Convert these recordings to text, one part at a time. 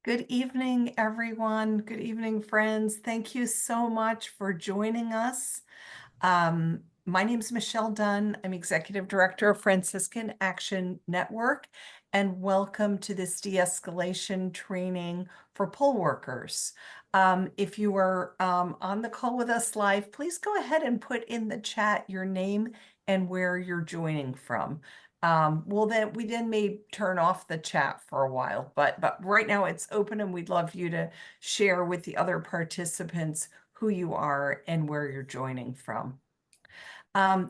Good evening, everyone. Good evening, friends. Thank you so much for joining us. My name is Michelle Dunn. I'm Executive Director of Franciscan Action Network, and welcome to this de-escalation training for poll workers. If you are on the call with us live, please go ahead and put in the chat your name and where you're joining from. We then may turn off the chat for a while, but right now it's open, and we'd love you to share with the other participants who you are and where you're joining from.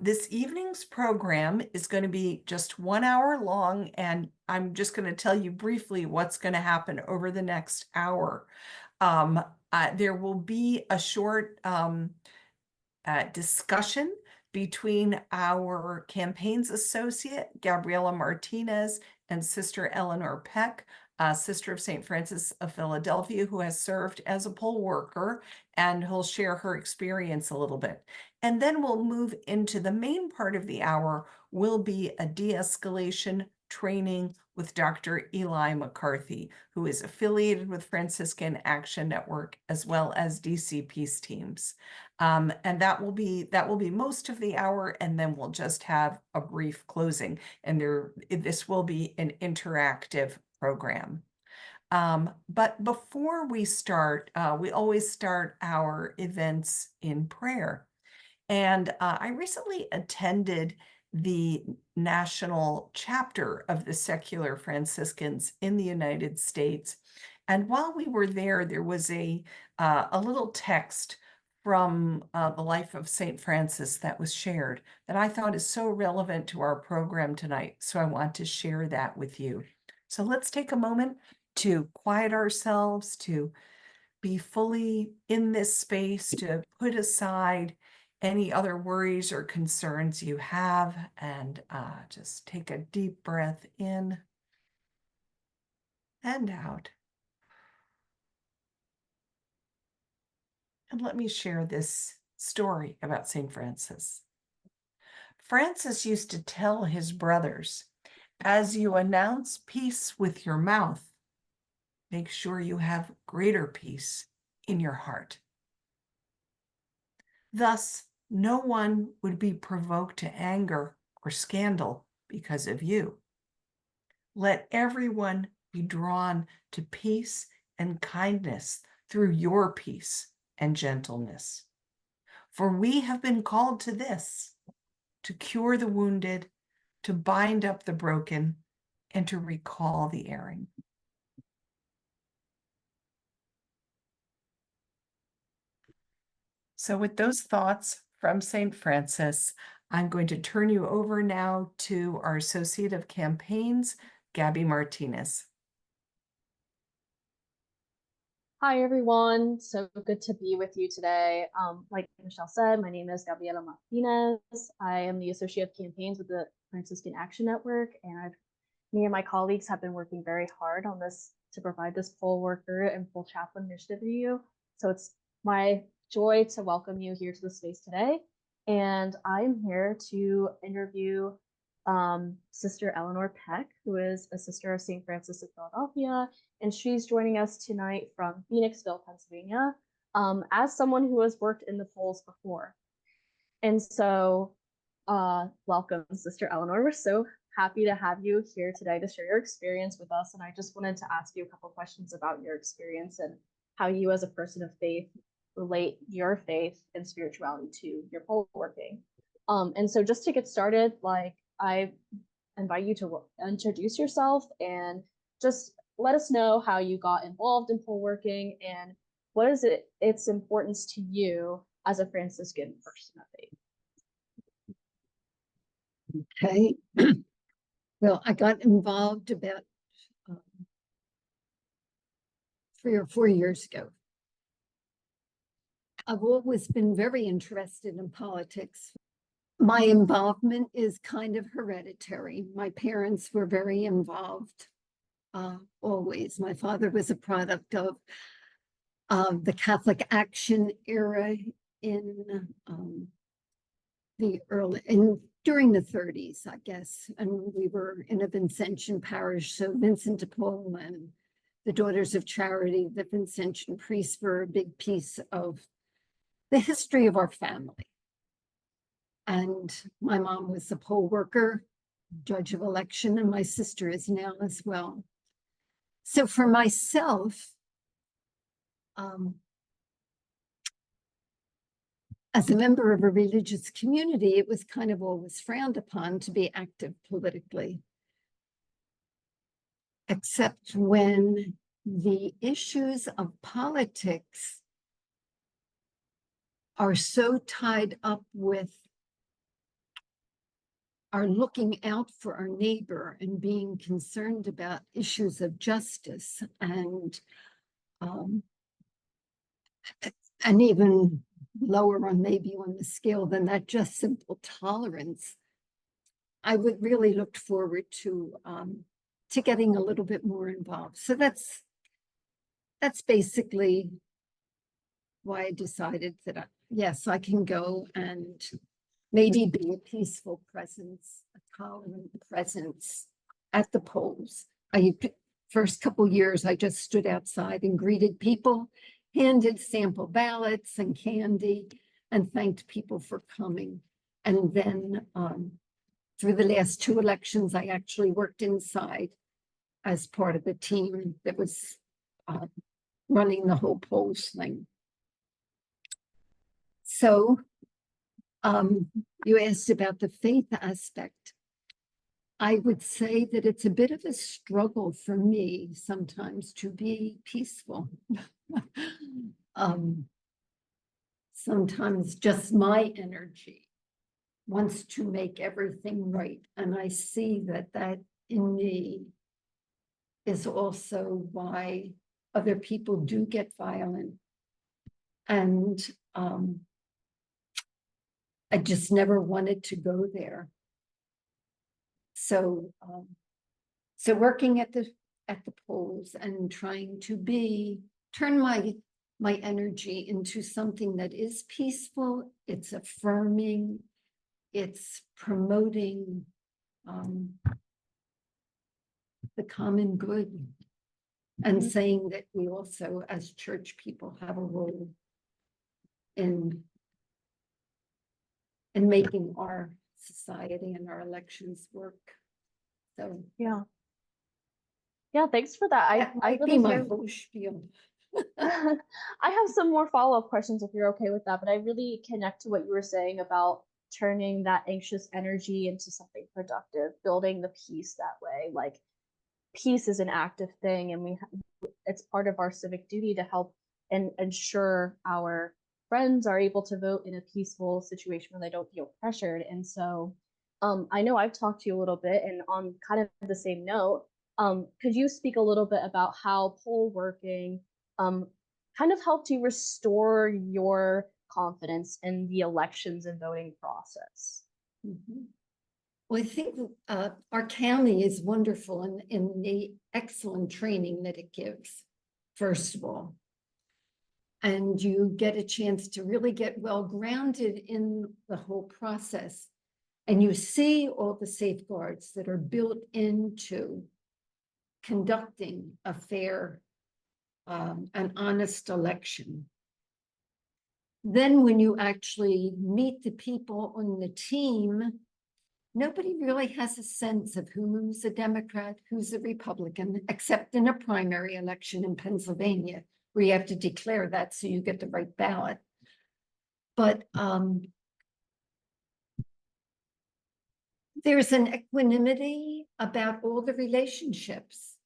This evening's program is going to be just 1 hour long, and I'm just going to tell you briefly what's going to happen over the next hour. There will be a short discussion between our campaigns associate, Gabriela Martinez, and Sister Eleanor Peck, Sister of St. Francis of Philadelphia, who has served as a poll worker, and who'll share her experience a little bit. And then we'll move into the main part of the hour, will be a de-escalation training with Dr. Eli McCarthy, who is affiliated with Franciscan Action Network as well as DC Peace Teams. And that will be most of the hour, and then we'll just have a brief closing. And this will be an interactive program. But before we start, we always start our events in prayer. And I recently attended the national chapter of the Secular Franciscans in the United States. And while we were there, there was a little text from the life of St. Francis that was shared that I thought is so relevant to our program tonight. So I want to share that with you. So let's take a moment to quiet ourselves, to be fully in this space, to put aside any other worries or concerns you have, and just take a deep breath in and out. And let me share this story about St. Francis. Francis used to tell his brothers, as you announce peace with your mouth, make sure you have greater peace in your heart. Thus, no one would be provoked to anger or scandal because of you. Let everyone be drawn to peace and kindness through your peace and gentleness. For we have been called to this, to cure the wounded, to bind up the broken, and to recall the erring. So with those thoughts from St. Francis, I'm going to turn you over now to our Associate of Campaigns, Gabby Martinez. Hi, everyone. So good to be with you today. Like Michelle said, my name is Gabriela Martinez. I am the Associate of Campaigns with the Franciscan Action Network, and me and my colleagues have been working very hard on this to provide this poll worker and poll chaplain initiative to you. So it's my joy to welcome you here to the space today. And I'm here to interview Sister Eleanor Peck, who is a sister of St. Francis of Philadelphia, and she's joining us tonight from Phoenixville, Pennsylvania, as someone who has worked in the polls before. And so welcome, Sister Eleanor. We're so happy to have you here today to share your experience with us. And I just wanted to ask you a couple questions about your experience and how you as a person of faith relate your faith and spirituality to your poll working. And so just to get started, I invite you to introduce yourself and just let us know how you got involved in poll working and what is its importance to you as a Franciscan person of faith. Okay. Well, I got involved about 3 or 4 years ago. I've always been very interested in politics. My involvement is kind of hereditary. My parents were very involved, always. My father was a product of the Catholic Action era in during the 30s, I guess. And we were in a Vincentian parish, so Vincent de Paul and the Daughters of Charity, the Vincentian priests were a big piece of the history of our family. And my mom was a poll worker, judge of election, and my sister is now as well. So for myself, as a member of a religious community, it was kind of always frowned upon to be active politically, except when the issues of politics are so tied up with our looking out for our neighbor and being concerned about issues of justice and even lower on maybe on the scale than that, just simple tolerance. I would really look forward to getting a little bit more involved. So that's basically why I decided that yes, I can go and maybe be a peaceful presence, a tolerant presence at the polls. First couple years, I just stood outside and greeted people, handed sample ballots and candy, and thanked people for coming. And then through the last 2 elections, I actually worked inside as part of the team that was running the whole polls thing. So you asked about the faith aspect. I would say that it's a bit of a struggle for me sometimes to be peaceful. Sometimes just my energy wants to make everything right. And I see that in me is also why other people do get violent. And I just never wanted to go there. So, so working at the polls and trying to turn my energy into something that is peaceful, it's affirming, it's promoting the common good, and saying that we also, as church people, have a role in making our society and our elections work. So yeah, thanks for that. that I might really be my hear whole spiel. I have some more follow-up questions if you're okay with that, but I really connect to what you were saying about turning that anxious energy into something productive, building the peace that way. Like, peace is an active thing, and it's part of our civic duty to help and ensure our friends are able to vote in a peaceful situation where they don't feel pressured. And so I know I've talked to you a little bit, and on kind of the same note, could you speak a little bit about how poll working kind of helped you restore your confidence in the elections and voting process? Mm-hmm. Well, I think our county is wonderful in the excellent training that it gives, first of all. And you get a chance to really get well grounded in the whole process. And you see all the safeguards that are built into conducting a fair, an honest election. Then when you actually meet the people on the team, nobody really has a sense of who's a Democrat, who's a Republican, except in a primary election in Pennsylvania, where you have to declare that so you get the right ballot. But there's an equanimity about all the relationships.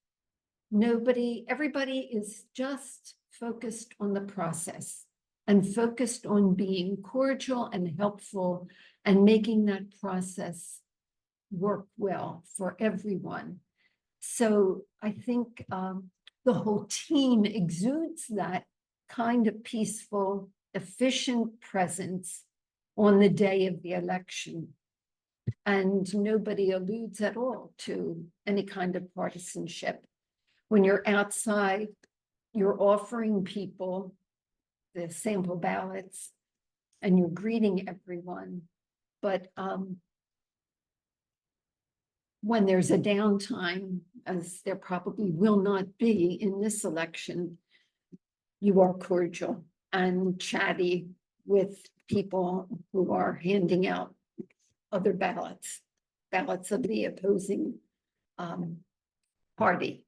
Everybody is just focused on the process and focused on being cordial and helpful and making that process work well for everyone. So I think the whole team exudes that kind of peaceful, efficient presence on the day of the election. And nobody alludes at all to any kind of partisanship. When you're outside, you're offering people the sample ballots and you're greeting everyone. But when there's a downtime, as there probably will not be in this election, you are cordial and chatty with people who are handing out other ballots of the opposing party.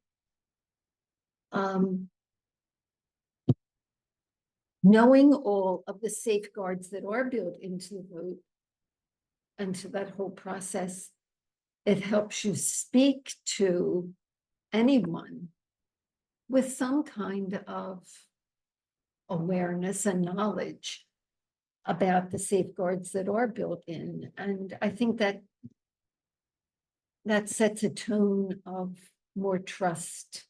Knowing all of the safeguards that are built into the vote and to that whole process, it helps you speak to anyone with some kind of awareness and knowledge about the safeguards that are built in. And I think that that sets a tone of more trust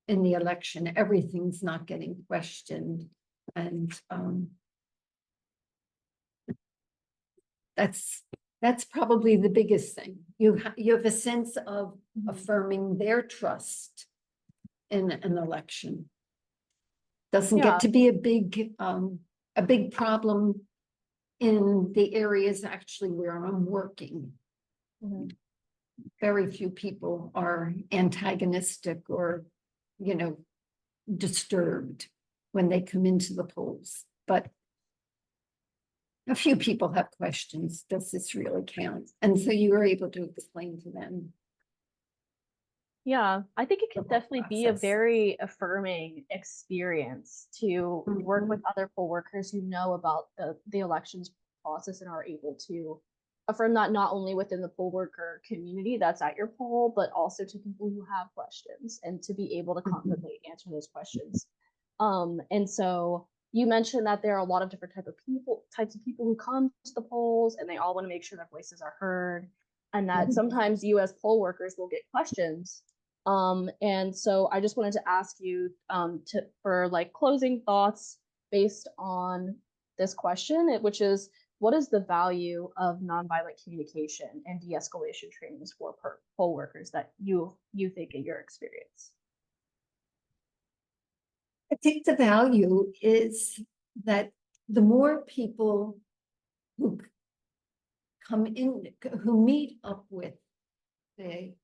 in the election. Everything's not getting questioned. And that's probably the biggest thing. You have a sense of affirming their trust in an election. Doesn't Yeah. get to be a big problem in the areas actually where I'm working. Mhm. Very few people are antagonistic or, disturbed when they come into the polls. But a few people have questions. Does this really count? And so you were able to explain to them. Yeah, I think it The can whole definitely be a process. very affirming experience to work with other poll workers who know about the elections process and are able to affirm that not only within the poll worker community that's at your poll, but also to people who have questions and to be able to confidently answer those questions. And so you mentioned that there are a lot of different types of people who come to the polls, and they all want to make sure their voices are heard, and that sometimes you as poll workers will get questions. And so I just wanted to ask you for like closing thoughts based on this question, which is, what is the value of nonviolent communication and de-escalation trainings for poll workers that you think in your experience? I think the value is that the more people who come in, who meet up with the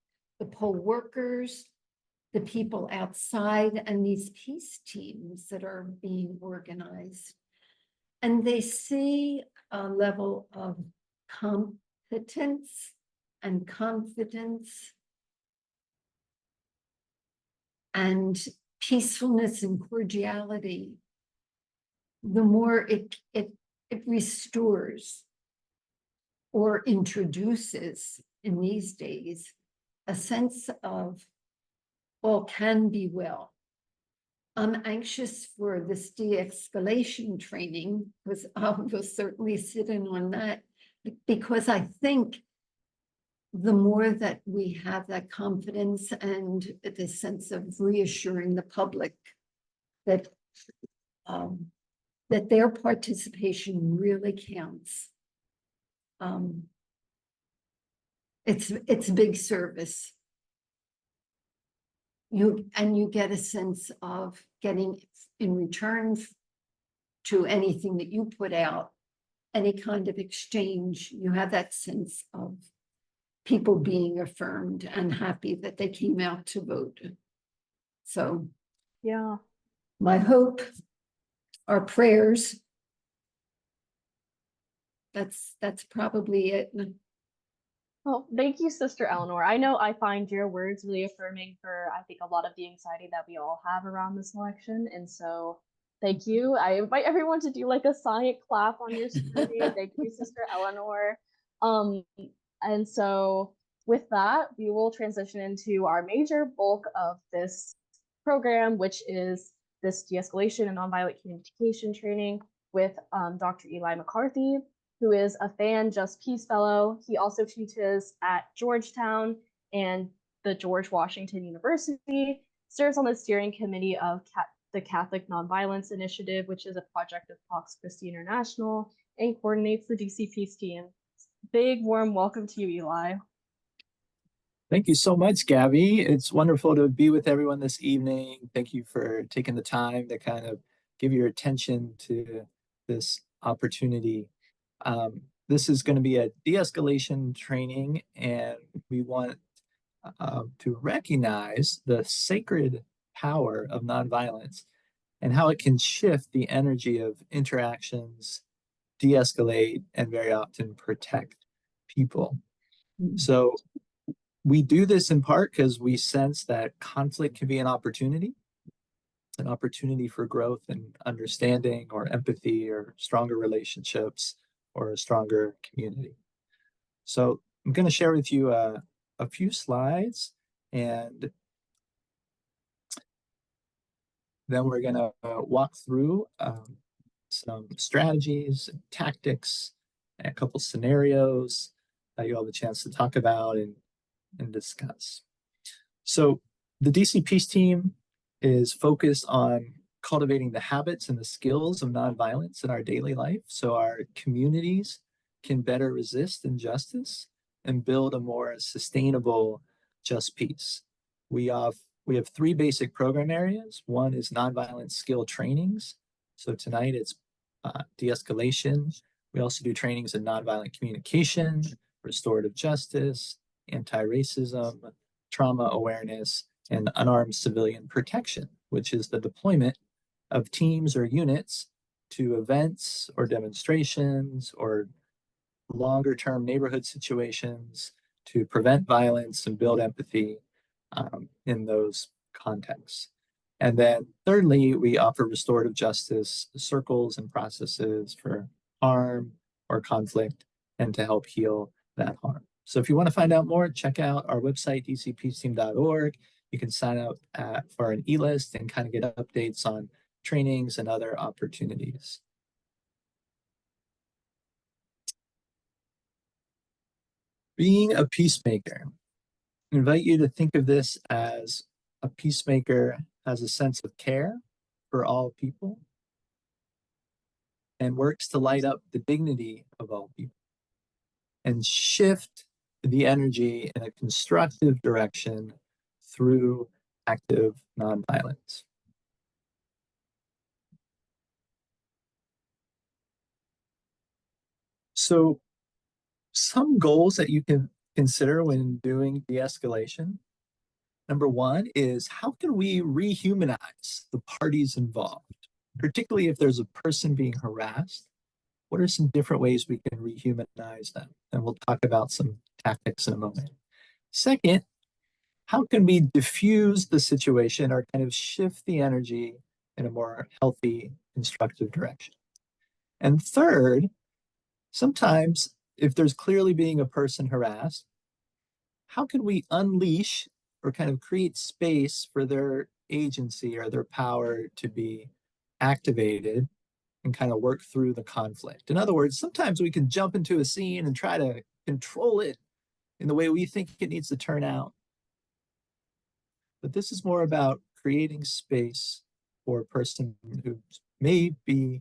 poll workers, the people outside, and these peace teams that are being organized, and they see a level of competence and confidence and peacefulness and cordiality, the more it restores or introduces in these days a sense of all can be well. I'm anxious for this de-escalation training, because I will certainly sit in on that, because I think the more that we have that confidence and the sense of reassuring the public that that their participation really counts. It's big service. You get a sense of getting in return to anything that you put out, any kind of exchange. You have that sense of people being affirmed and happy that they came out to vote. So Yeah. my hope, our prayers, that's probably it. Well, thank you, Sister Eleanor. I know I find your words really affirming for, I think, a lot of the anxiety that we all have around this election. And so thank you. I invite everyone to do like a silent clap on your screen. Thank you, Sister Eleanor. And so with that, we will transition into our major bulk of this program, which is this de-escalation and nonviolent communication training with Dr. Eli McCarthy, who is a FAN Just Peace Fellow. He also teaches at Georgetown and the George Washington University, serves on the steering committee of the Catholic Nonviolence Initiative, which is a project of Fox Christi International, and coordinates the DC Peace Team. Big warm welcome to you, Eli. Thank you so much, Gabby. It's wonderful to be with everyone this evening. Thank you for taking the time to kind of give your attention to this opportunity. This is going to be a de-escalation training, and we want to recognize the sacred power of nonviolence and how it can shift the energy of interactions, de-escalate, and very often protect people. So we do this in part because we sense that conflict can be an opportunity for growth and understanding or empathy or stronger relationships or a stronger community. So I'm going to share with you a few slides, and then we're going to walk through some strategies and tactics and a couple scenarios that you'll have a chance to talk about and discuss. So the DC Peace Team is focused on cultivating the habits and the skills of nonviolence in our daily life so our communities can better resist injustice and build a more sustainable, just peace. We have 3 basic program areas. One is nonviolent skill trainings. So tonight it's de-escalation. We also do trainings in nonviolent communication, restorative justice, anti-racism, trauma awareness, and unarmed civilian protection, which is the deployment of teams or units to events or demonstrations or longer term neighborhood situations to prevent violence and build empathy in those contexts. And then thirdly, we offer restorative justice circles and processes for harm or conflict and to help heal that harm. So if you want to find out more, check out our website, dcpeaceteam.org. You can sign up for an e-list and kind of get updates on trainings and other opportunities. Being a peacemaker. I invite you to think of this as a peacemaker has a sense of care for all people and works to light up the dignity of all people and shift the energy in a constructive direction through active nonviolence. So some goals that you can consider when doing de-escalation. Number one is how can we rehumanize the parties involved, particularly if there's a person being harassed? What are some different ways we can rehumanize them? And we'll talk about some tactics in a moment. Second, how can we diffuse the situation or kind of shift the energy in a more healthy, constructive direction? And third, sometimes if there's clearly being a person harassed, how can we unleash or kind of create space for their agency or their power to be activated and kind of work through the conflict? In other words, sometimes we can jump into a scene and try to control it in the way we think it needs to turn out. But this is more about creating space for a person who may be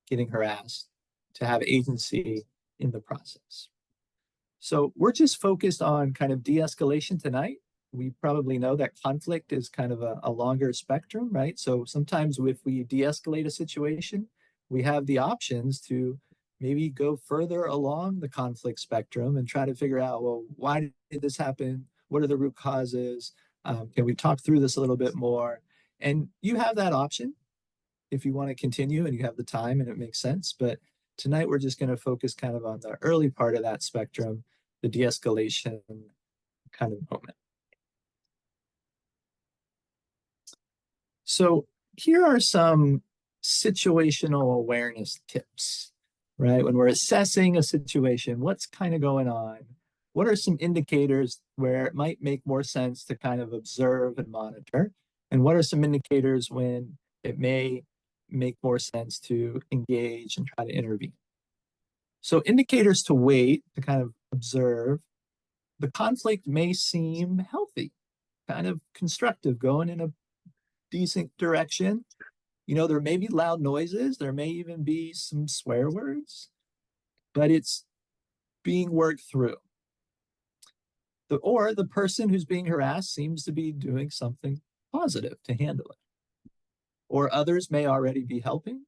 getting harassed to have agency in the process. So we're just focused on kind of de-escalation tonight. We probably know that conflict is kind of a longer spectrum, right? So sometimes if we de-escalate a situation, we have the options to maybe go further along the conflict spectrum and try to figure out, well, why did this happen? What are the root causes? Can we talk through this a little bit more? And you have that option if you want to continue and you have the time and it makes sense. But tonight we're just going to focus kind of on the early part of that spectrum, the de-escalation kind of moment. So here are some situational awareness tips, right? When we're assessing a situation, what's kind of going on? What are some indicators where it might make more sense to kind of observe and monitor? And what are some indicators when it may make more sense to engage and try to intervene? So indicators to wait, to kind of observe, the conflict may seem healthy, kind of constructive, going in a decent direction. You know, there may be loud noises, there may even be some swear words, but it's being worked through. Or the person who's being harassed seems to be doing something positive to handle it. Or others may already be helping.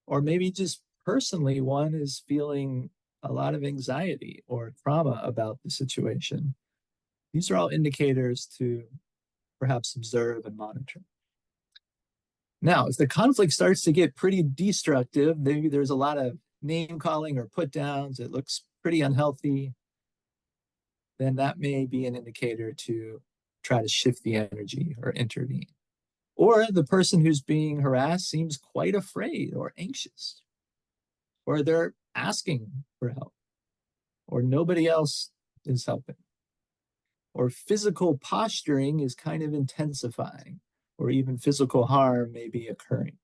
Or maybe just personally, one is feeling a lot of anxiety or trauma about the situation. These are all indicators to perhaps observe and monitor. Now, if the conflict starts to get pretty destructive, maybe there's a lot of name calling or put downs, it looks pretty unhealthy, then that may be an indicator to try to shift the energy or intervene. Or the person who's being harassed seems quite afraid or anxious, or they're asking for help, or nobody else is helping, or physical posturing is kind of intensifying, or even physical harm may be occurring.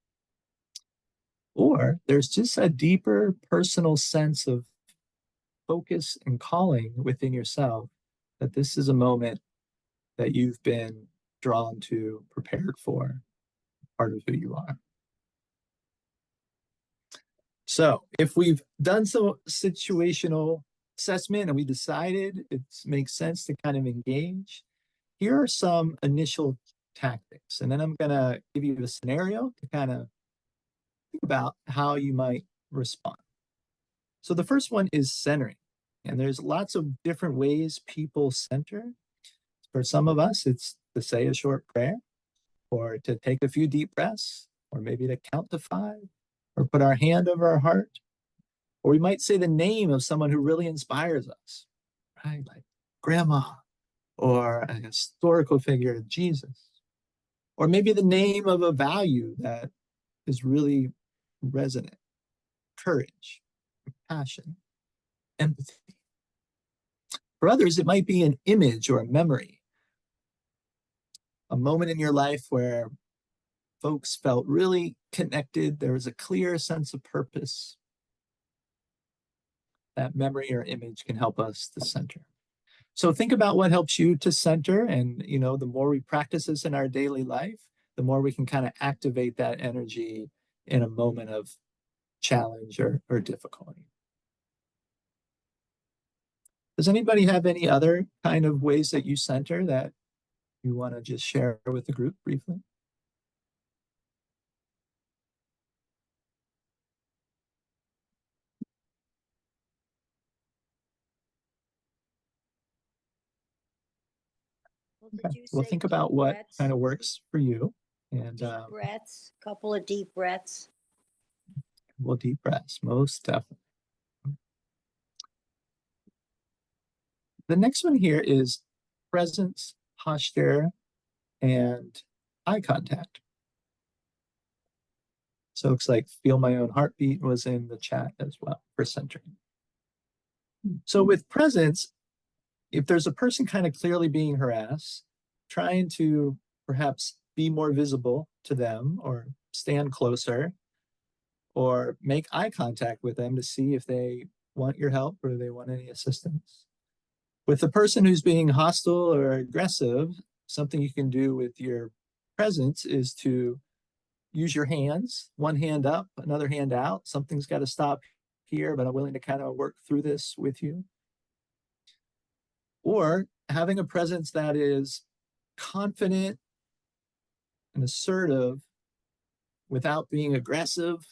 Or there's just a deeper personal sense of focus and calling within yourself that this is a moment that you've been drawn to, prepared for, part of who you are. So if we've done some situational assessment and we decided it makes sense to kind of engage, here are some initial tactics. And then I'm going to give you a scenario to kind of think about how you might respond. So the first one is centering. And there's lots of different ways people center. For some of us, it's to say a short prayer, or to take a few deep breaths, or maybe to count to 5, or put our hand over our heart. Or we might say the name of someone who really inspires us, right? Like grandma, or a historical figure, Jesus. Or maybe the name of a value that is really resonant: courage, compassion, empathy. For others, it might be an image or a memory, a moment in your life where folks felt really connected. There was a clear sense of purpose. That memory or image can help us to center. So think about what helps you to center. And, the more we practice this in our daily life, the more we can kind of activate that energy in a moment of challenge or difficulty. Does anybody have any other kind of ways that you center that you want to just share with the group briefly? Okay. Well, think about what kind of works for you. And deep breaths, couple of deep breaths. Well, deep breaths, most definitely. The next one here is presence, posture, and eye contact. So it looks like feel my own heartbeat was in the chat as well for centering. So with presence, if there's a person kind of clearly being harassed, trying to perhaps be more visible to them, or stand closer, or make eye contact with them to see if they want your help or they want any assistance. With the person who's being hostile or aggressive, something you can do with your presence is to use your hands, one hand up, another hand out. Something's got to stop here, but I'm willing to kind of work through this with you. Or having a presence that is confident and assertive without being aggressive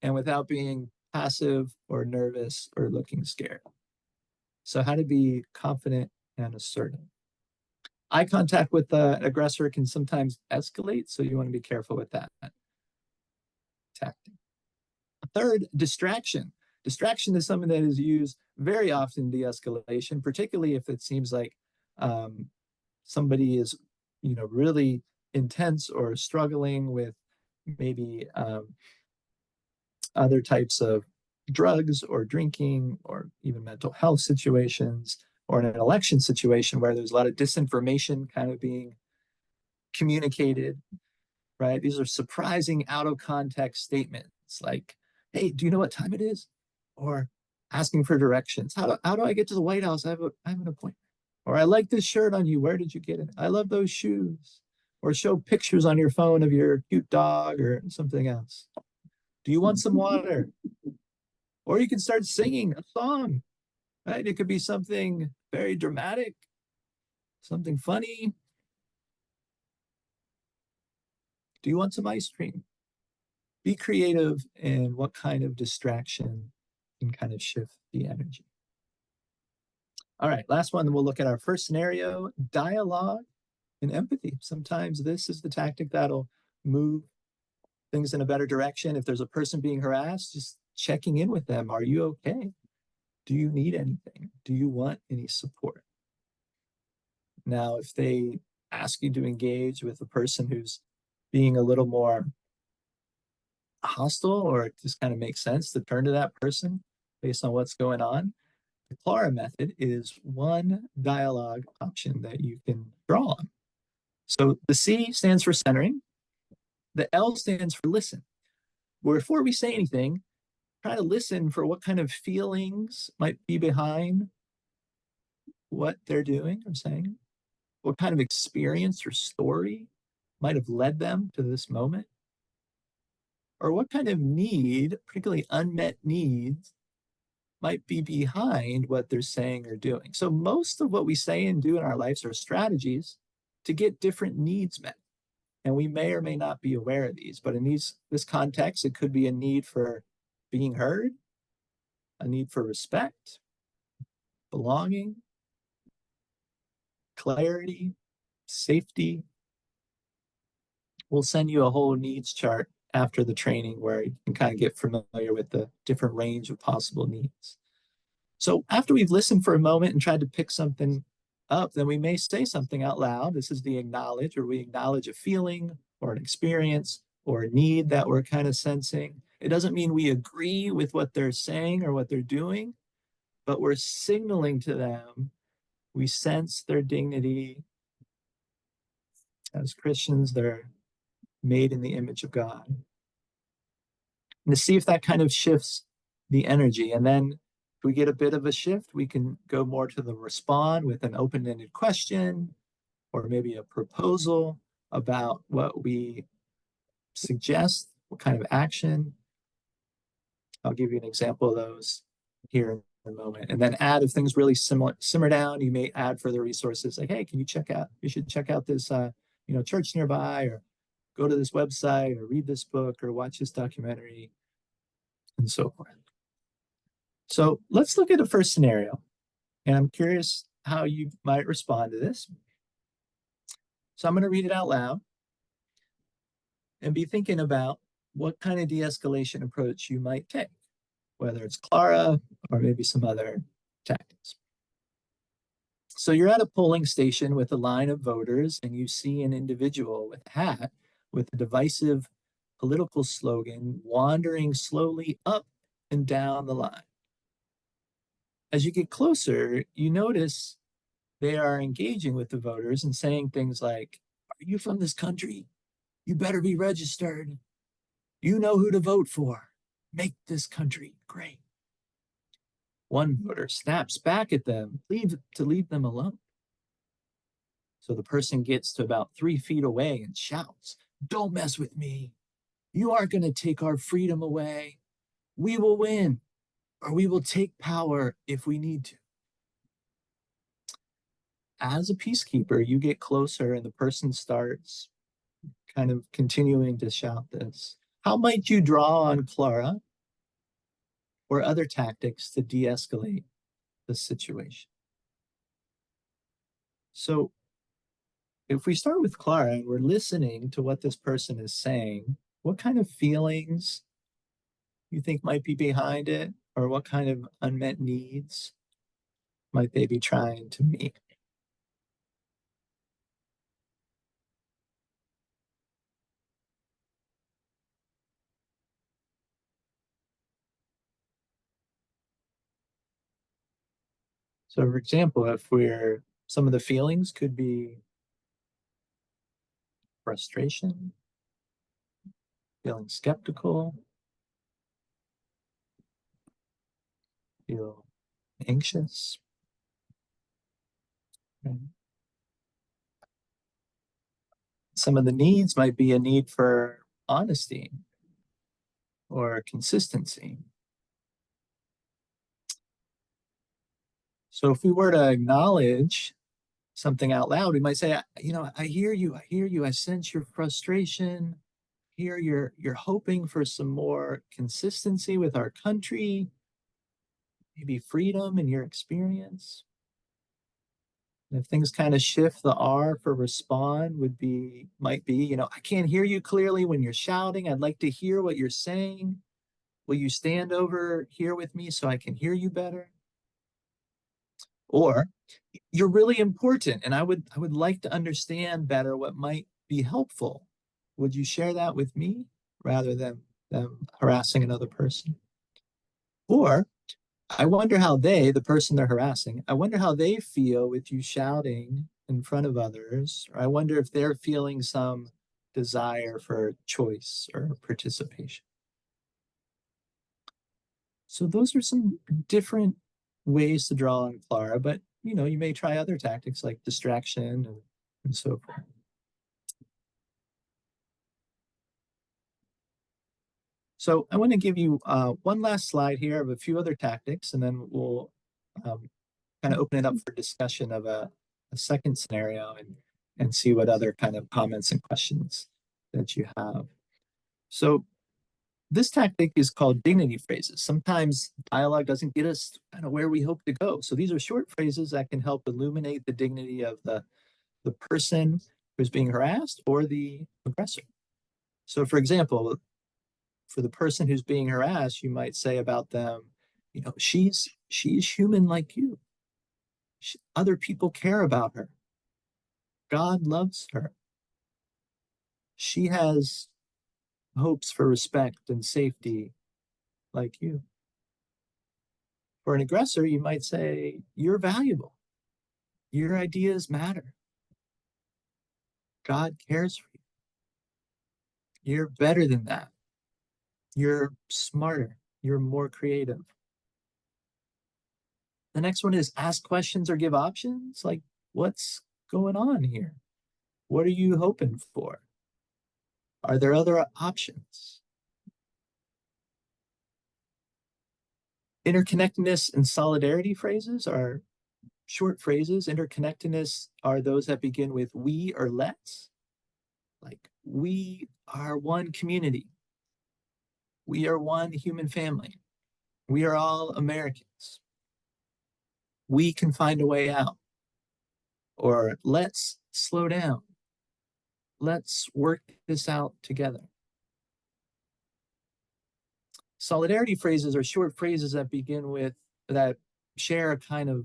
and without being passive or nervous or looking scared. So how to be confident and assertive. Eye contact with the aggressor can sometimes escalate, so you want to be careful with that tactic. Third, distraction. Distraction is something that is used very often in de-escalation, particularly if it seems like somebody is, really intense or struggling with maybe other types of drugs or drinking, or even mental health situations, or in an election situation where there's a lot of disinformation kind of being communicated, right? These are surprising out of context statements like, hey, do you know what time it is? Or asking for directions. How do I get to the White House? I have an appointment. Or I like this shirt on you. Where did you get it? I love those shoes. Or show pictures on your phone of your cute dog or something else. Do you want some water? Or you can start singing a song, right? It could be something very dramatic, something funny. Do you want some ice cream? Be creative in what kind of distraction can kind of shift the energy. All right, last one, we'll look at our first scenario, dialogue and empathy. Sometimes this is the tactic that'll move things in a better direction. If there's a person being harassed, just checking in with them. Are you okay? Do you need anything? Do you want any support? Now, if they ask you to engage with a person who's being a little more hostile, or it just kind of makes sense to turn to that person based on what's going on, the Clara method is one dialogue option that you can draw on. So the C stands for centering. The L stands for listen. Before we say anything, try to listen for what kind of feelings might be behind what they're doing or saying. What kind of experience or story might have led them to this moment? Or what kind of need, particularly unmet needs, might be behind what they're saying or doing. So most of what we say and do in our lives are strategies to get different needs met. And we may or may not be aware of these, but in this context, it could be a need for being heard, a need for respect, belonging, clarity, safety. We'll send you a whole needs chart after the training where you can kind of get familiar with the different range of possible needs. So after we've listened for a moment and tried to pick something up, then we may say something out loud. This is the acknowledge, or we acknowledge a feeling or an experience or a need that we're kind of sensing. It doesn't mean we agree with what they're saying or what they're doing, but we're signaling to them we sense their dignity. As Christians, they're made in the image of God. And to see if that kind of shifts the energy. And then if we get a bit of a shift, we can go more to the respond with an open-ended question or maybe a proposal about what we suggest, what kind of action. I'll give you an example of those here in a moment. And then add, if things really simmer down, you may add further resources like, hey, can you should check out this church nearby, or go to this website, or read this book, or watch this documentary, and so forth. So let's look at the first scenario. And I'm curious how you might respond to this. So I'm going to read it out loud and be thinking about what kind of de-escalation approach you might take, whether it's Clara or maybe some other tactics. So you're at a polling station with a line of voters, and you see an individual with a hat with a divisive political slogan wandering slowly up and down the line. As you get closer, you notice they are engaging with the voters and saying things like, "Are you from this country? You better be registered. You know who to vote for. Make this country great." One voter snaps back at them, to leave them alone. So the person gets to about 3 feet away and shouts, "Don't mess with me. You aren't going to take our freedom away. We will win, or we will take power if we need to." As a peacekeeper, you get closer and the person starts kind of continuing to shout this. How might you draw on Clara or other tactics to de-escalate the situation? So if we start with Clara and we're listening to what this person is saying, what kind of feelings you think might be behind it, or what kind of unmet needs might they be trying to meet? So for example, if some of the feelings could be frustration, feeling skeptical, feel anxious. Right? Some of the needs might be a need for honesty or consistency. So if we were to acknowledge something out loud, we might say, I hear you, I sense your frustration. Here you're hoping for some more consistency with our country, maybe freedom in your experience. And if things kind of shift, the R for respond might be, I can't hear you clearly when you're shouting. I'd like to hear what you're saying. Will you stand over here with me so I can hear you better? Or you're really important and I would like to understand better what might be helpful. Would you share that with me rather than them harassing another person? Or I wonder how the person they're harassing, I wonder how they feel with you shouting in front of others. Or I wonder if they're feeling some desire for choice or participation. So those are some different ways to draw on Clara, but you may try other tactics like distraction and so forth. So I want to give you one last slide here of a few other tactics, and then we'll kind of open it up for discussion of a second scenario and see what other kind of comments and questions that you have. So this tactic is called dignity phrases. Sometimes dialogue doesn't get us kind of where we hope to go. So these are short phrases that can help illuminate the dignity of the person who's being harassed or the aggressor. So for example, for the person who's being harassed, you might say about them, she's human like you. Other people care about her. God loves her. She has hopes for respect and safety like you. For an aggressor, you might say, you're valuable. Your ideas matter. God cares for you. You're better than that. You're smarter. You're more creative. The next one is ask questions or give options. Like, what's going on here? What are you hoping for? Are there other options? Interconnectedness and solidarity phrases are short phrases. Interconnectedness are those that begin with we or let's. Like, we are one community. We are one human family. We are all Americans. We can find a way out. Or let's slow down. Let's work this out together. Solidarity phrases are short phrases that share a kind of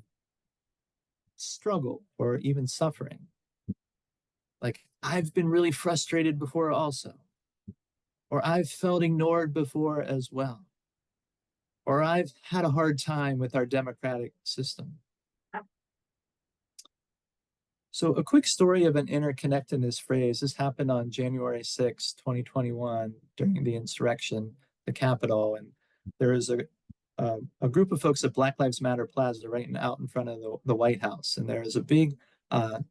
struggle or even suffering. Like, I've been really frustrated before also. Or I've felt ignored before as well. Or I've had a hard time with our democratic system. So a quick story of an interconnectedness phrase. This happened on January 6, 2021, during the insurrection, the Capitol. And there is a group of folks at Black Lives Matter Plaza right out in front of the White House. And there's a big,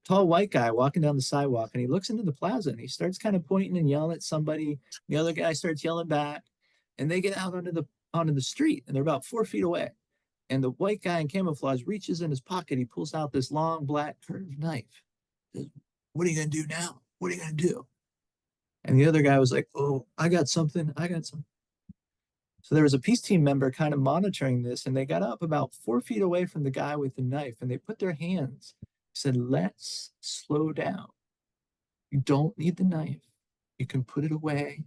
tall white guy walking down the sidewalk, and he looks into the plaza and he starts kind of pointing and yelling at somebody. The other guy starts yelling back, and they get out onto the street, and they're about 4 feet away. And the white guy in camouflage reaches in his pocket. He pulls out this long black curved knife. Says, what are you going to do now? What are you going to do? And the other guy was like, oh, I got something. So there was a peace team member kind of monitoring this, and they got up about 4 feet away from the guy with the knife, and they put their hands, said, let's slow down. You don't need the knife. You can put it away.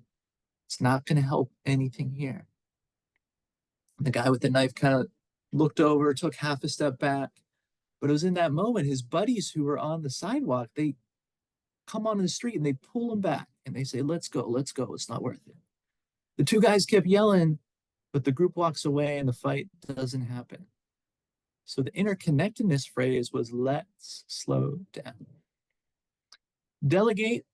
It's not going to help anything here. And the guy with the knife kind of looked over, took half a step back. But it was in that moment, his buddies who were on the sidewalk, they come onto the street and they pull him back and they say, let's go. It's not worth it. The two guys kept yelling, but the group walks away and the fight doesn't happen. So the interconnectedness phrase was let's slow down. Delegate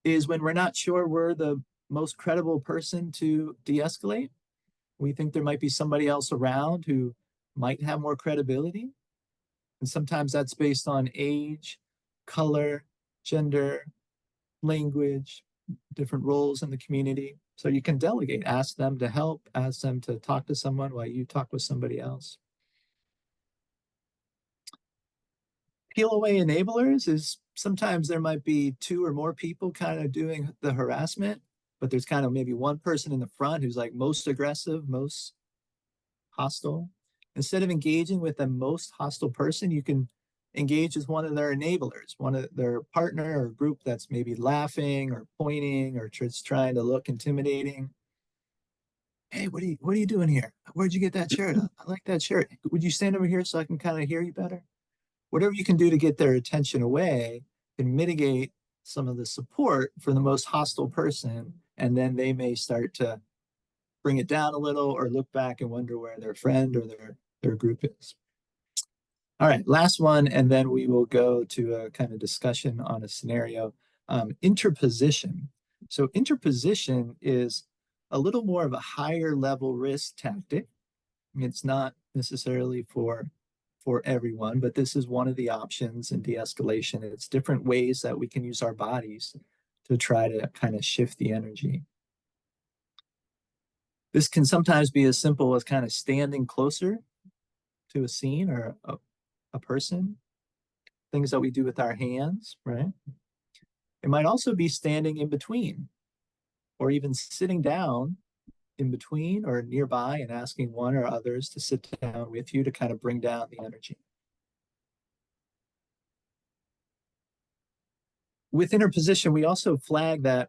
is when we're not sure we're the most credible person to de-escalate. We think there might be somebody else around who might have more credibility. And sometimes that's based on age, color, gender, language, different roles in the community. So you can delegate, ask them to help, ask them to talk to someone while you talk with somebody else. Peel away enablers is sometimes there might be 2 or more people kind of doing the harassment, but there's kind of maybe one person in the front who's like most aggressive, most hostile. Instead of engaging with the most hostile person, you can engage with one of their enablers, one of their partner or group that's maybe laughing or pointing or just trying to look intimidating. Hey, what are you doing here? Where'd you get that shirt? I like that shirt. Would you stand over here so I can kind of hear you better? Whatever you can do to get their attention away can mitigate some of the support for the most hostile person. And then they may start to bring it down a little or look back and wonder where their friend or their group is. All right, last one, and then we will go to a kind of discussion on a scenario. Interposition. So interposition is a little more of a higher level risk tactic. It's not necessarily for everyone, but this is one of the options in de-escalation. It's different ways that we can use our bodies to try to kind of shift the energy. This can sometimes be as simple as kind of standing closer to a scene or a person, things that we do with our hands, right? It might also be standing in between or even sitting down in between or nearby and asking one or others to sit down with you to kind of bring down the energy. With interposition, we also flag that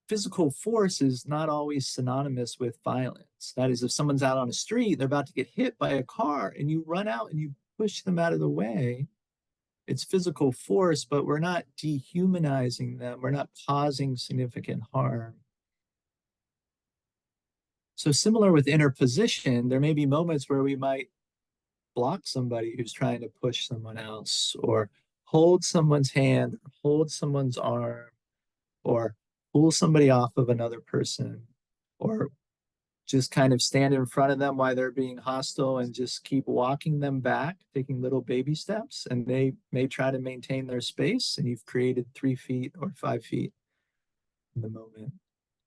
physical force is not always synonymous with violence. That is, if someone's out on a street, they're about to get hit by a car and you run out and you push them out of the way, it's physical force, but we're not dehumanizing them. We're not causing significant harm. So similar with interposition, there may be moments where we might block somebody who's trying to push someone else, or hold someone's hand, hold someone's arm, or pull somebody off of another person, or just kind of stand in front of them while they're being hostile and just keep walking them back, taking little baby steps, and they may try to maintain their space, and you've created 3 feet or 5 feet in the moment.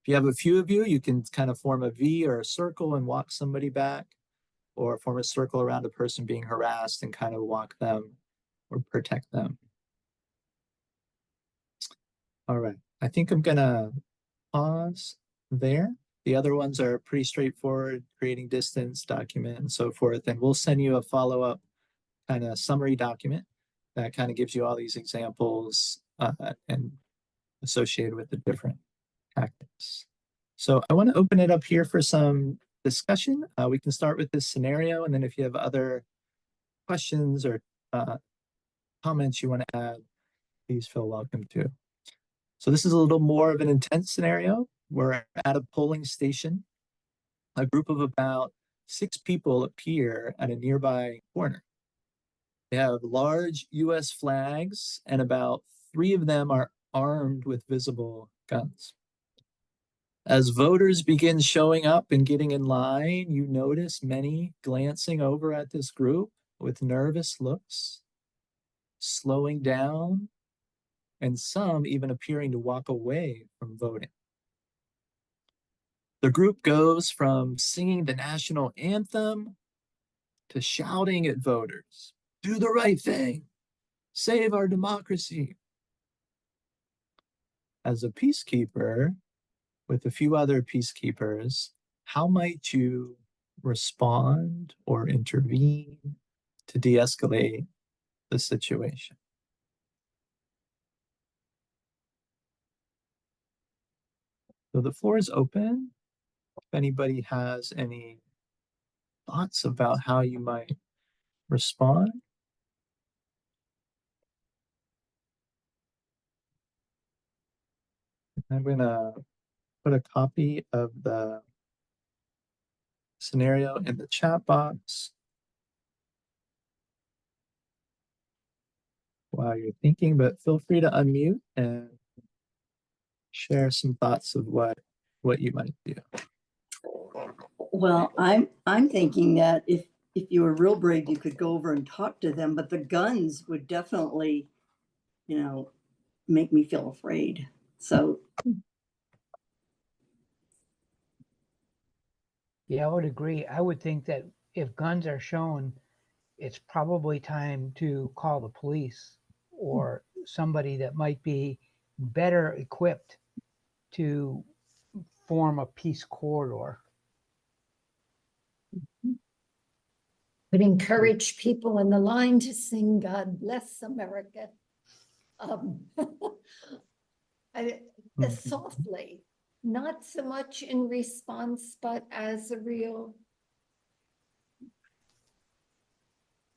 If you have a few of you, you can kind of form a V or a circle and walk somebody back, or form a circle around a person being harassed and kind of walk them or protect them. All right, I think I'm gonna pause there. The other ones are pretty straightforward, creating distance, document, and so forth. And we'll send you a follow-up kind of summary document that kind of gives you all these examples and associated with the different tactics. So I want to open it up here for some discussion. We can start with this scenario, and then if you have other questions or comments you want to add, please feel welcome to. So this is a little more of an intense scenario. We're at a polling station. A group of about 6 people appear at a nearby corner. They have large US flags, and about 3 of them are armed with visible guns. As voters begin showing up and getting in line, you notice many glancing over at this group with nervous looks, slowing down, and some even appearing to walk away from voting. The group goes from singing the national anthem to shouting at voters, "Do the right thing, save our democracy." As a peacekeeper with a few other peacekeepers, how might you respond or intervene to de-escalate the situation? So the floor is open. If anybody has any thoughts about how you might respond. I'm gonna put a copy of the scenario in the chat box while you're thinking, but feel free to unmute and share some thoughts of what you might do. Well, I'm thinking that if you were real brave, you could go over and talk to them, but the guns would definitely, make me feel afraid. So yeah, I would agree. I would think that if guns are shown, it's probably time to call the police or somebody that might be better equipped to form a peace corridor. would encourage people in the line to sing "God Bless America." Um, softly, not so much in response, but as a real,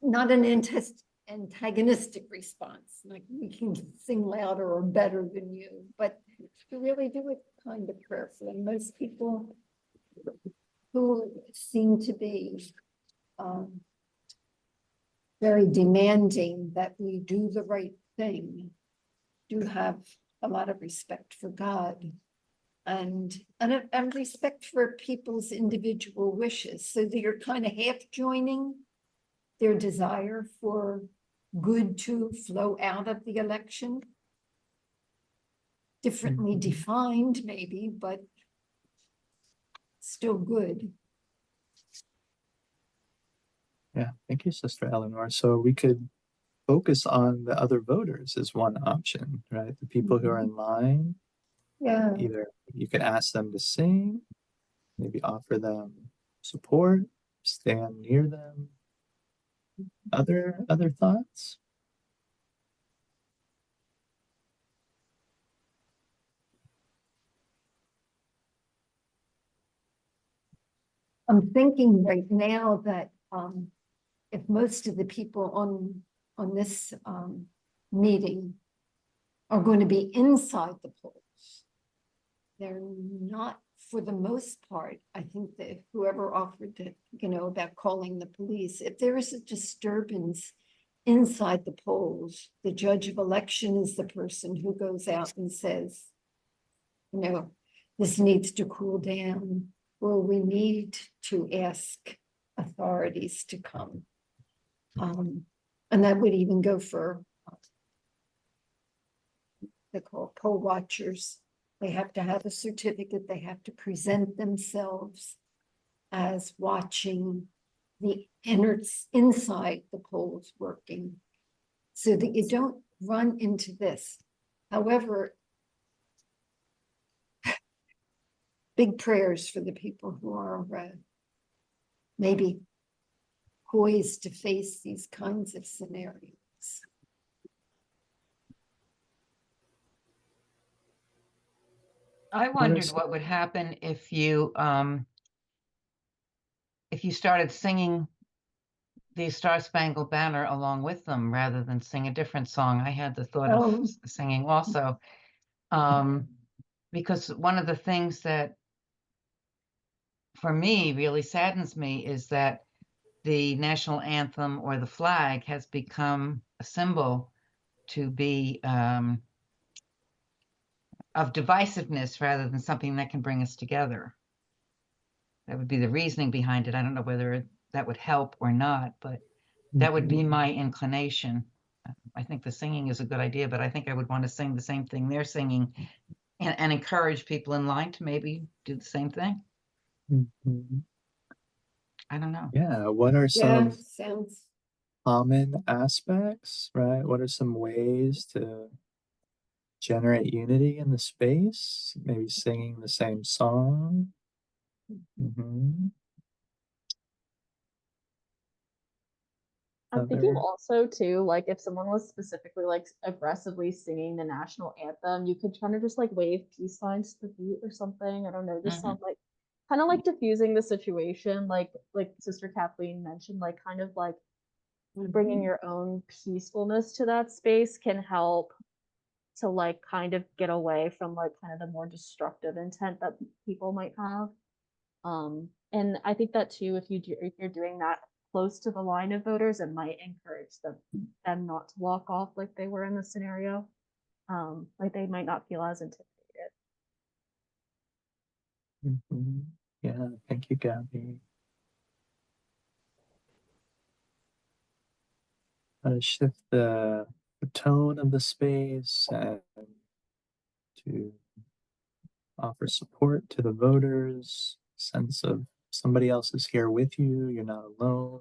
not an antagonistic response, like we can sing louder or better than you, but to really do it kind of prayerfully. Most people who seem to be very demanding that we do the right thing do have a lot of respect for God and respect for people's individual wishes. So that you're kind of half joining their desire for good to flow out of the election. Differently defined, maybe, but still good. Yeah, thank you, Sister Eleanor. So we could focus on the other voters as one option, right? The people who are in line. Yeah. Either you could ask them to sing, maybe offer them support, stand near them. Other thoughts? I'm thinking right now that if most of the people on this meeting are going to be inside the polls, they're not, for the most part. I think that whoever offered that, about calling the police, if there is a disturbance inside the polls, the judge of election is the person who goes out and says, this needs to cool down, or we need to ask authorities to come. And that would even go for, they call poll watchers. They have to have a certificate. They have to present themselves as watching the innards inside the polls working, so that you don't run into this. However, big prayers for the people who are maybe poised to face these kinds of scenarios. I wondered what would happen if you started singing the Star Spangled Banner along with them rather than sing a different song. I had the thought of singing also, because one of the things that for me really saddens me is that the national anthem or the flag has become a symbol to be of divisiveness rather than something that can bring us together. That would be the reasoning behind it. I don't know whether that would help or not, but that would be my inclination. I think the singing is a good idea, but I think I would want to sing the same thing they're singing and encourage people in line to maybe do the same thing. I don't know. Yeah, what are some sounds common aspects, right? What are some ways to generate unity in the space? Maybe singing the same song. I'm thinking also too, like if someone was specifically like aggressively singing the national anthem, you could kind of just like wave peace signs to the beat or something. I don't know. Just sound like kind of like diffusing the situation, like Sister Kathleen mentioned, like kind of like bringing your own peacefulness to that space can help to like kind of get away from like kind of the more destructive intent that people might have. And I think that too, if you're doing that close to the line of voters, it might encourage them not to walk off like they were in the scenario. Like they might not feel as intimidated. Yeah, thank you, Gabby. Shift the tone of the space and to offer support to the voters, sense of somebody else is here with you, you're not alone.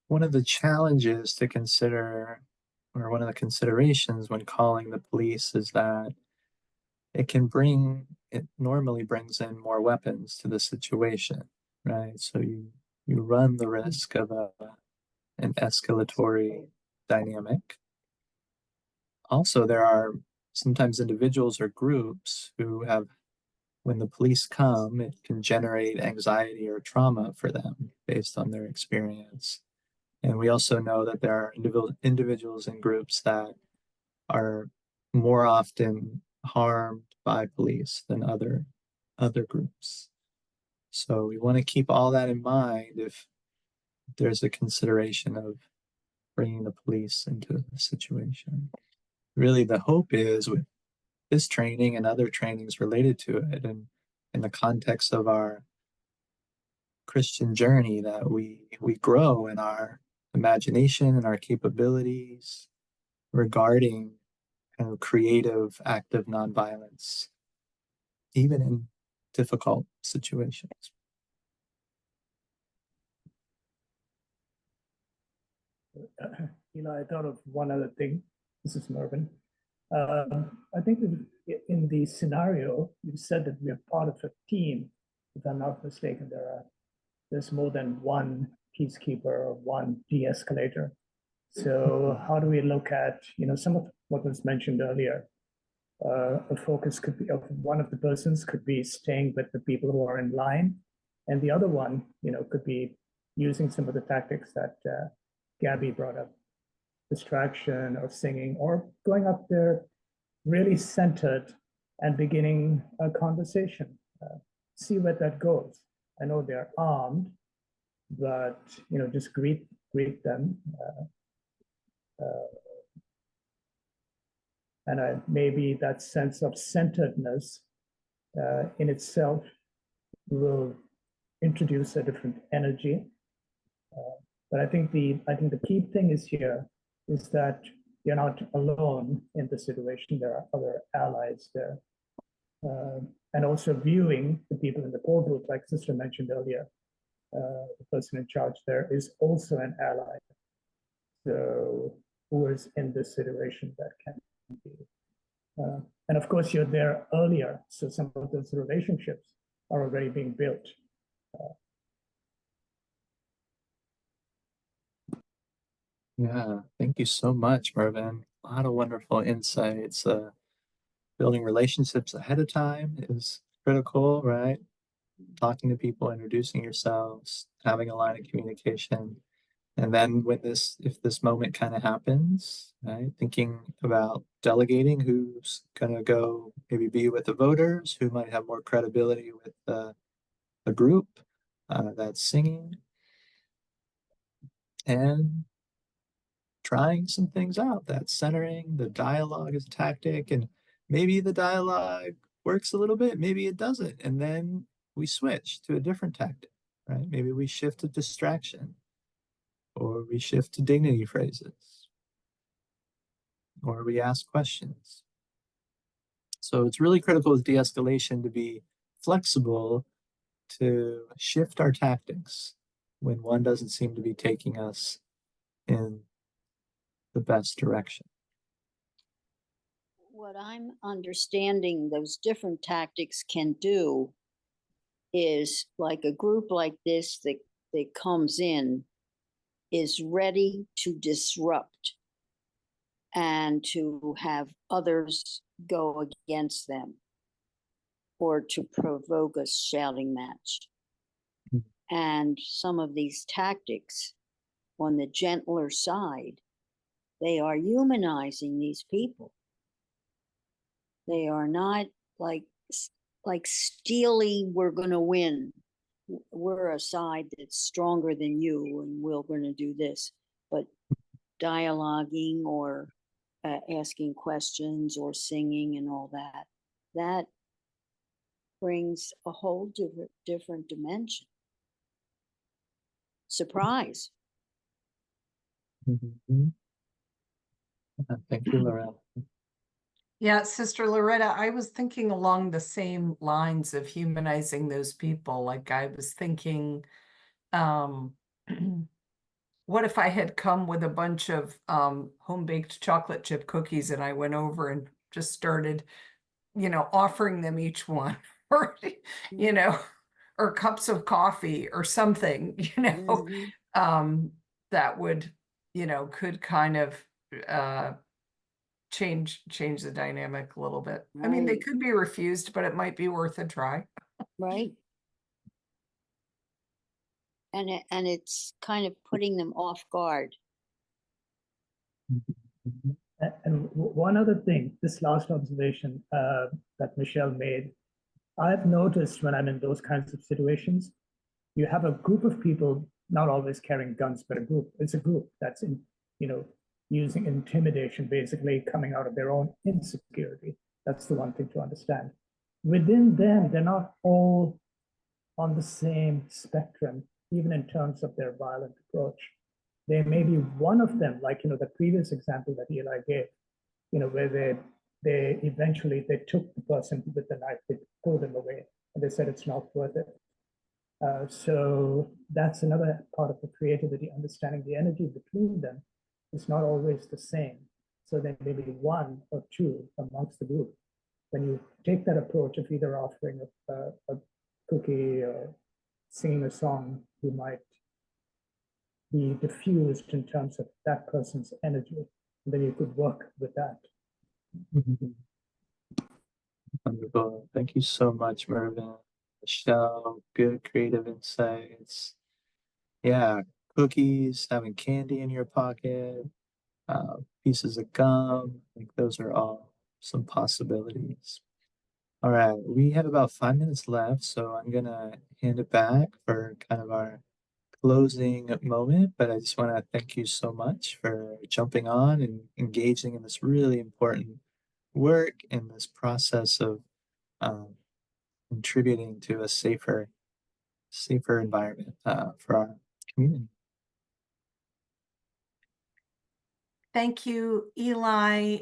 One of the challenges to consider, or one of the considerations when calling the police, is that it normally brings in more weapons to the situation, right? So you run the risk of an escalatory dynamic. Also, there are sometimes individuals or groups who have, when the police come, it can generate anxiety or trauma for them based on their experience. And we also know that there are individuals and groups that are more often harmed by police than other groups. So we want to keep all that in mind if there's a consideration of bringing the police into the situation. Really, the hope is with this training and other trainings related to it, and in the context of our Christian journey, that we grow in our imagination and our capabilities regarding kind of creative, active nonviolence, even in difficult situations. Eli, I thought of one other thing. This is Mervyn. I think in the scenario, you said that we are part of a team. If I'm not mistaken, there's more than one peacekeeper or one de-escalator. So how do we look at, some of what was mentioned earlier? A focus could be of one of the persons could be staying with the people who are in line, and the other one, could be using some of the tactics that Gabby brought up, distraction or singing or going up there really centered and beginning a conversation. See where that goes. I know they're armed, but just greet them. And maybe that sense of centeredness in itself will introduce a different energy. But I think the key thing is that you're not alone in the situation. There are other allies there. And also viewing the people in the poll booth, like Sister mentioned earlier, the person in charge there is also an ally. So who is in this situation that can be. And of course, you're there earlier, so some of those relationships are already being built. Yeah, thank you so much, Mervyn. A lot of wonderful insights. Building relationships ahead of time is critical, right? Talking to people, introducing yourselves, having a line of communication. And then if this moment kind of happens, right, thinking about delegating who's going to go maybe be with the voters, who might have more credibility with the group that's singing, and trying some things out. That centering, the dialogue is a tactic, and maybe the dialogue works a little bit, maybe it doesn't. And then we switch to a different tactic, right? Maybe we shift to distraction, or we shift to dignity phrases, or we ask questions. So it's really critical with de-escalation to be flexible, to shift our tactics when one doesn't seem to be taking us in the best direction. What I'm understanding those different tactics can do is, like a group like this that comes in is ready to disrupt and to have others go against them, or to provoke a shouting match. Mm-hmm. And some of these tactics, on the gentler side, they are humanizing these people. They are not like steely, we're going to win. We're a side that's stronger than you, and we're going to do this. But dialoguing or asking questions or singing and all that brings a whole different dimension. Surprise. Mm-hmm. Thank you, Loretta. Yeah, Sister Loretta, I was thinking along the same lines of humanizing those people. Like I was thinking, what if I had come with a bunch of home-baked chocolate chip cookies and I went over and just started offering them each one, or, or cups of coffee or something, Mhm. that would, could kind of change the dynamic a little bit. I mean, they Right. could be refused, but it might be worth a try. Right. And it's kind of putting them off guard. And one other thing, this last observation that Michelle made, I've noticed when I'm in those kinds of situations, you have a group of people, not always carrying guns, but it's a group that's using intimidation, basically coming out of their own insecurity. That's the one thing to understand. Within them, they're not all on the same spectrum, even in terms of their violent approach. There may be one of them, like the previous example that Eli gave, where they eventually they took the person with the knife, they pulled him away, and they said it's not worth it. So that's another part of the creativity, understanding the energy between them is not always the same. So there may be one or two amongst the group. When you take that approach of either offering a cookie or singing a song, you might be diffused in terms of that person's energy. And then you could work with that. Wonderful. Thank you so much, Mervyn. Michelle, good creative insights. Yeah, cookies, having candy in your pocket, pieces of gum. I think those are all some possibilities. All right, we have about 5 minutes left, so I'm gonna hand it back for kind of our closing moment. But I just want to thank you so much for jumping on and engaging in this really important work in this process of um, contributing to a safer environment for our community. Thank you, Eli.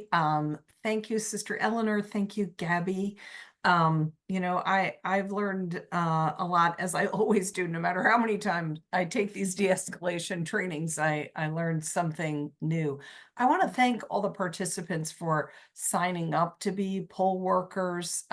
Thank you, Sister Eleanor. Thank you, Gabby. I've learned a lot, as I always do, no matter how many times I take these de-escalation trainings, I learned something new. I want to thank all the participants for signing up to be poll workers,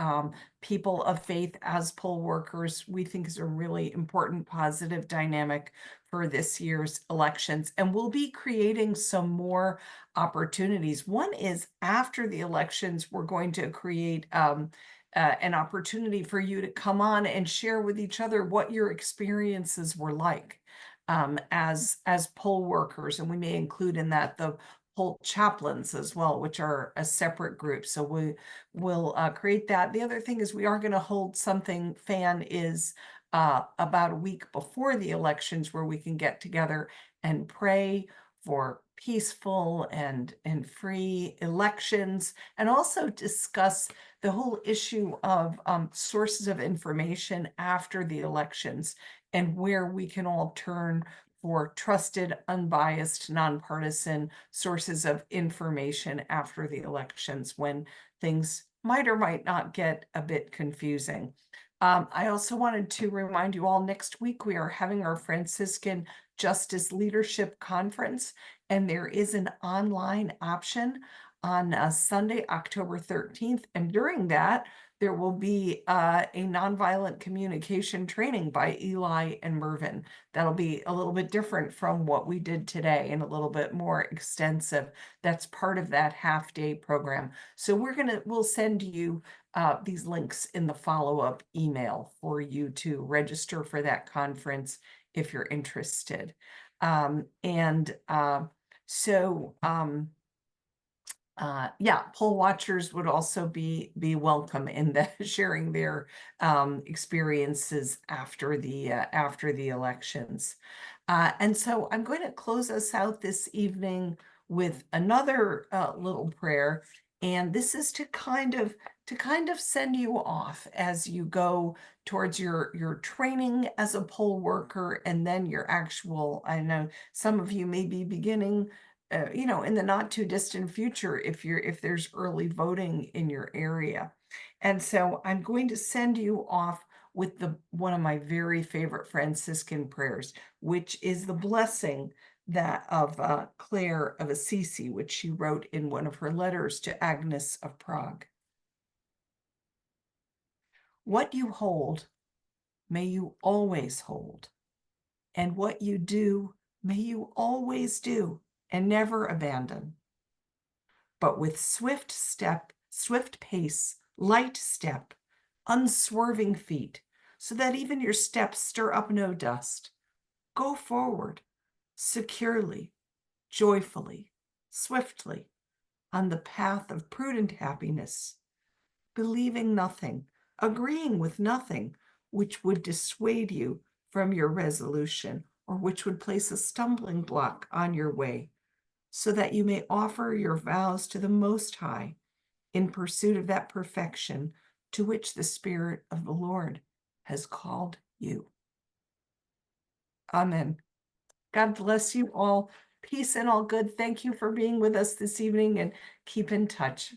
people of faith as poll workers. We think is a really important positive dynamic for this year's elections. And we'll be creating some more opportunities. One is after the elections, we're going to create an opportunity for you to come on and share with each other what your experiences were like as poll workers. And we may include in that the poll chaplains as well, which are a separate group. So we will create that. The other thing is we are going to hold something about a week before the elections where we can get together and pray for peaceful and free elections, and also discuss the whole issue of sources of information after the elections and where we can all turn for trusted, unbiased, nonpartisan sources of information after the elections when things might or might not get a bit confusing. I also wanted to remind you all, next week we are having our Franciscan Justice Leadership Conference, and there is an online option on Sunday, October 13th. And during that, there will be a nonviolent communication training by Eli and Mervyn. That'll be a little bit different from what we did today and a little bit more extensive. That's part of that half-day program. So we'll send you these links in the follow-up email for you to register for that conference if you're interested. Poll watchers would also be welcome in the sharing their experiences after the elections. And so I'm going to close us out this evening with another little prayer, and this is to kind of send you off as you go towards your training as a poll worker, and then your actual, I know some of you may be beginning in the not too distant future if there's early voting in your area. And so I'm going to send you off with one of my very favorite Franciscan prayers, which is the blessing of Clare of Assisi, which she wrote in one of her letters to Agnes of Prague. What you hold, may you always hold. And what you do, may you always do and never abandon. But with swift step, swift pace, light step, unswerving feet, so that even your steps stir up no dust. Go forward, securely, joyfully, swiftly, on the path of prudent happiness, believing nothing, agreeing with nothing, which would dissuade you from your resolution, or which would place a stumbling block on your way, so that you may offer your vows to the Most High in pursuit of that perfection to which the Spirit of the Lord has called you. Amen. God bless you all. Peace and all good. Thank you for being with us this evening, and keep in touch.